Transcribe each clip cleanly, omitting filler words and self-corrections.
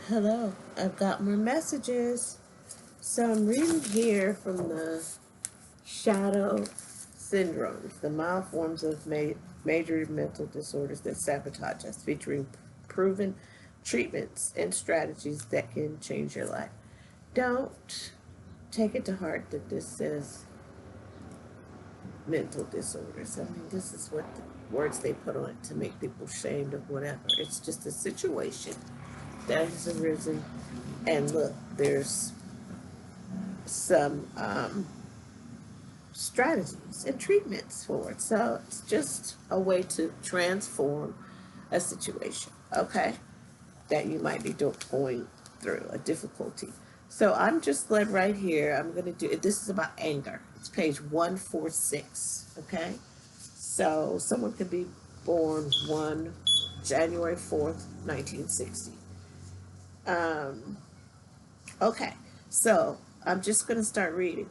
Hello, I've got more messages. So I'm reading here from the shadow syndromes, the mild forms of major mental disorders that sabotage us, featuring proven treatments and strategies that can change your life. Don't take it to heart that this says mental disorders. I mean, this is what the words they put on it to make people ashamed of whatever. It's just a situation that has arisen. And look, there's some strategies and treatments for it. So it's just a way to transform a situation, okay, that you might be going through a difficulty. So I'm just led right here. I'm going to do it. This is about anger. It's page 146, okay? So someone could be born January 4th, 1960. Um, okay, so I'm just going to start reading.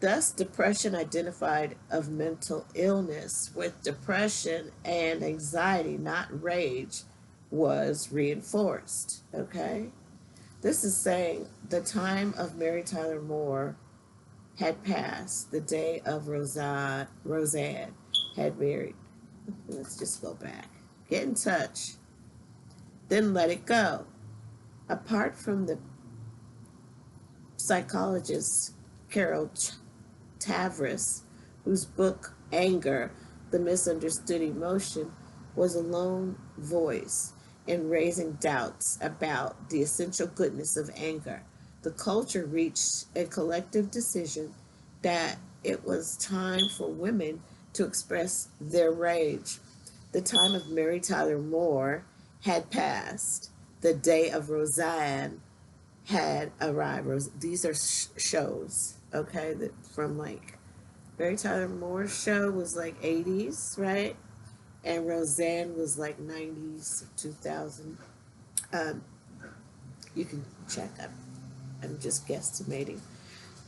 Thus, depression identified of mental illness with depression and anxiety, not rage, was reinforced. Okay? This is saying the time of Mary Tyler Moore had passed, the day of Roseanne had married. Let's just go back. Get in touch, then let it go. Apart from the psychologist Carol Tavris, whose book Anger, the Misunderstood Emotion, was a lone voice in raising doubts about the essential goodness of anger. The culture reached a collective decision that it was time for women to express their rage. The time of Mary Tyler Moore had passed. The day of Roseanne had arrived. These are shows, okay, that from like Mary Tyler Moore's show was like 80s, right? And Roseanne was like 90s, 2000. Um, you can check. I'm just guesstimating.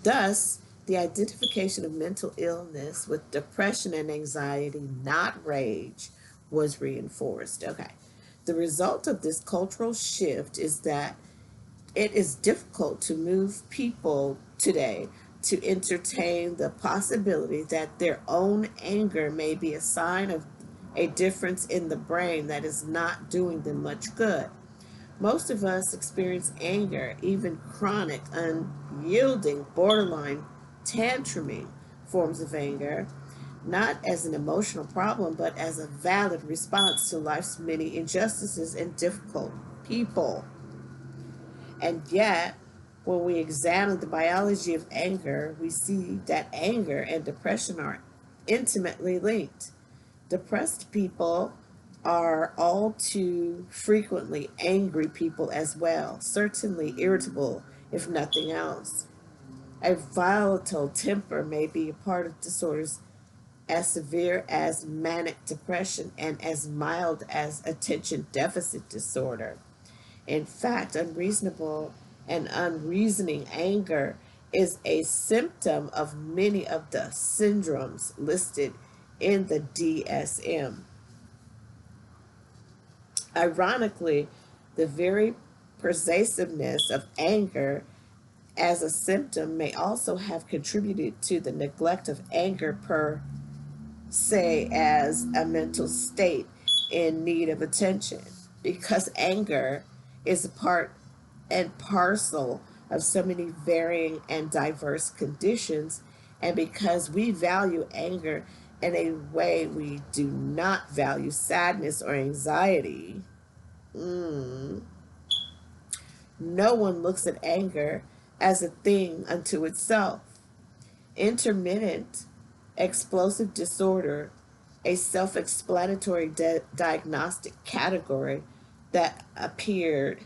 Thus, the identification of mental illness with depression and anxiety, not rage, was reinforced. Okay. The result of this cultural shift is that it is difficult to move people today to entertain the possibility that their own anger may be a sign of a difference in the brain that is not doing them much good. Most of us experience anger, even chronic, unyielding, borderline tantruming forms of anger, not as an emotional problem, but as a valid response to life's many injustices and difficult people. And yet, when we examine the biology of anger, we see that anger and depression are intimately linked. Depressed people are all too frequently angry people as well, certainly irritable, if nothing else. A volatile temper may be a part of disorders as severe as manic depression and as mild as attention deficit disorder. In fact, unreasonable and unreasoning anger is a symptom of many of the syndromes listed in the DSM. Ironically, the very pervasiveness of anger as a symptom may also have contributed to the neglect of anger per se as a mental state in need of attention, because anger is a part and parcel of so many varying and diverse conditions, and because we value anger in a way we do not value sadness or anxiety, no one looks at anger as a thing unto itself. Intermittent explosive disorder, a self explanatory diagnostic category that appeared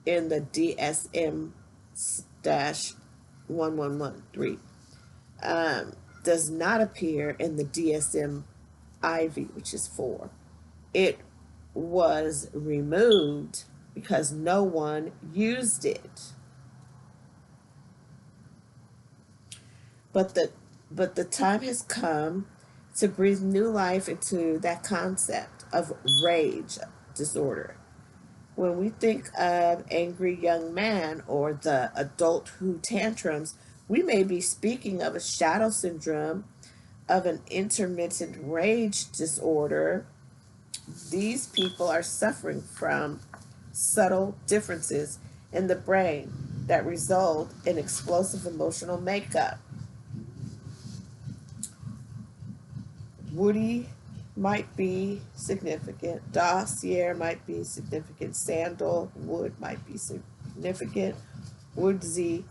in the DSM 1113, does not appear in the DSM IV, which is 4. It was removed because no one used it. But the time has come to breathe new life into that concept of rage disorder, When we think of angry young man or the adult who tantrums, we may be speaking of a shadow syndrome, of an intermittent rage disorder. These people are suffering from subtle differences in the brain that result in explosive emotional makeup. Woody might be significant. Dossier might be significant. Sandalwood might be significant. Woodsy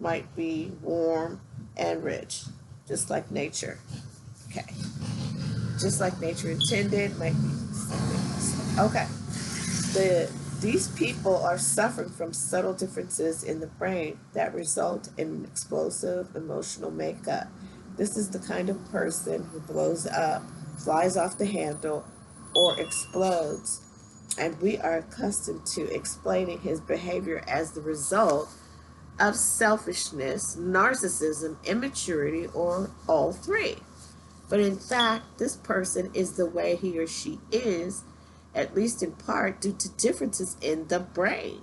might be warm and rich, just like nature. Okay. Just like nature intended might be something. Okay. These people are suffering from subtle differences in the brain that result in an explosive emotional makeup. This is the kind of person who blows up, flies off the handle, or explodes. And we are accustomed to explaining his behavior as the result of selfishness, narcissism, immaturity, or all three. But in fact, this person is the way he or she is, at least in part due to differences in the brain.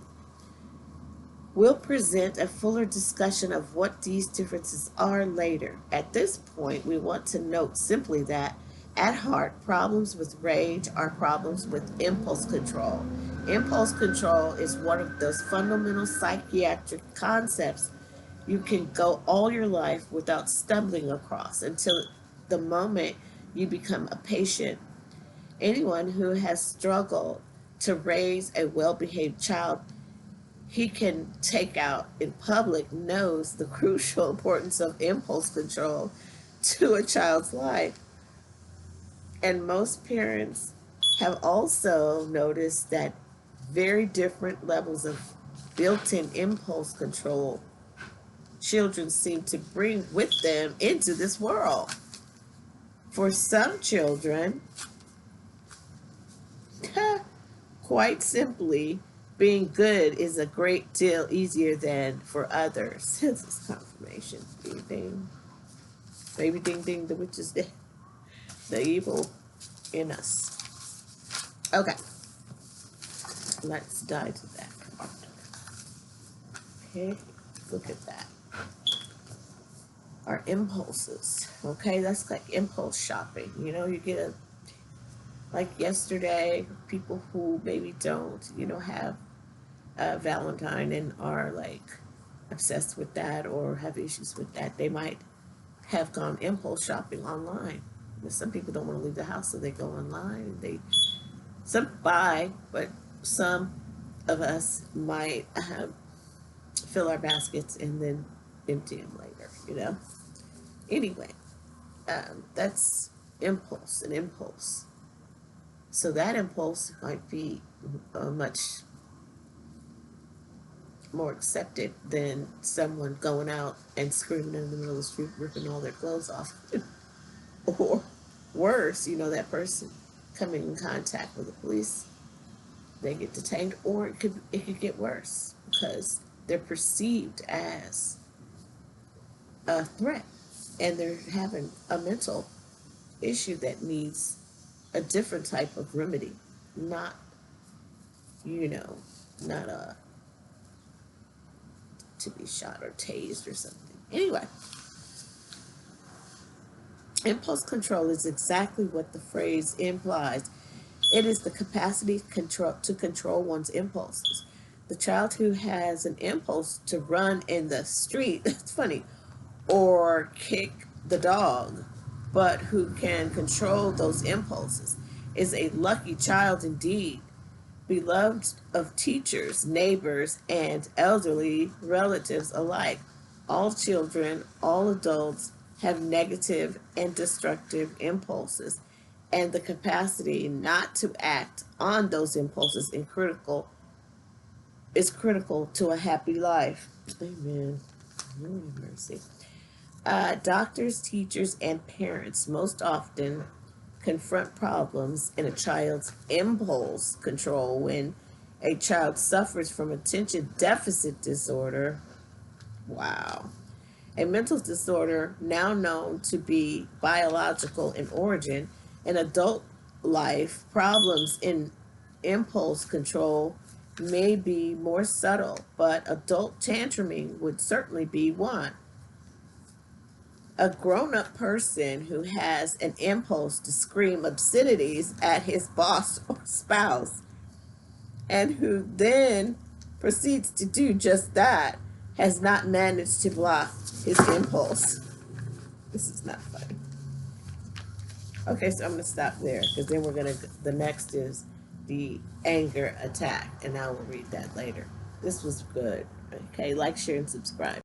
We'll present a fuller discussion of what these differences are later. At this point, we want to note simply that, at heart, problems with rage are problems with impulse control. Impulse control is one of those fundamental psychiatric concepts you can go all your life without stumbling across until the moment you become a patient. Anyone who has struggled to raise a well behaved child he can take out in public knows the crucial importance of impulse control to a child's life. And most parents have also noticed that very different levels of built in impulse control children seem to bring with them into this world. For some children, quite simply, being good is a great deal easier than for others. This is confirmation. Ding ding. Baby ding ding, the witch is dead. The evil in us. Okay. Let's dive to that part. Okay. Look at that. Our impulses. Okay, that's like impulse shopping. You know, you get a like yesterday, people who maybe don't, have Valentine and are like obsessed with that or have issues with that, they might have gone impulse shopping online. Some people don't want to leave the house, so they go online and some buy, but some of us might fill our baskets and then empty them later. Anyway, that's an impulse. So that impulse might be much more accepted than someone going out and screaming in the middle of the street, ripping all their clothes off. Or worse, that person coming in contact with the police, they get detained, or it could get worse because they're perceived as a threat and they're having a mental issue that needs a different type of remedy, not not to be shot or tased or something. Anyway, impulse control is exactly what the phrase implies. It is the capacity to control one's impulses. The child who has an impulse to run in the street, it's funny, or kick the dog, but who can control those impulses, is a lucky child indeed, beloved of teachers, neighbors, and elderly relatives alike. All children, all adults have negative and destructive impulses, and the capacity not to act on those impulses is critical to a happy life. Amen. Lord have mercy. Doctors, teachers, and parents most often confront problems in a child's impulse control when a child suffers from attention deficit disorder. Wow. A mental disorder now known to be biological in origin. In adult life, problems in impulse control may be more subtle, but adult tantruming would certainly be one. A grown-up person who has an impulse to scream obscenities at his boss or spouse and who then proceeds to do just that has not managed to block his impulse. This is not funny. Okay, so I'm going to stop there because then the next is the anger attack, and I will read that later. This was good. Okay, like, share, and subscribe.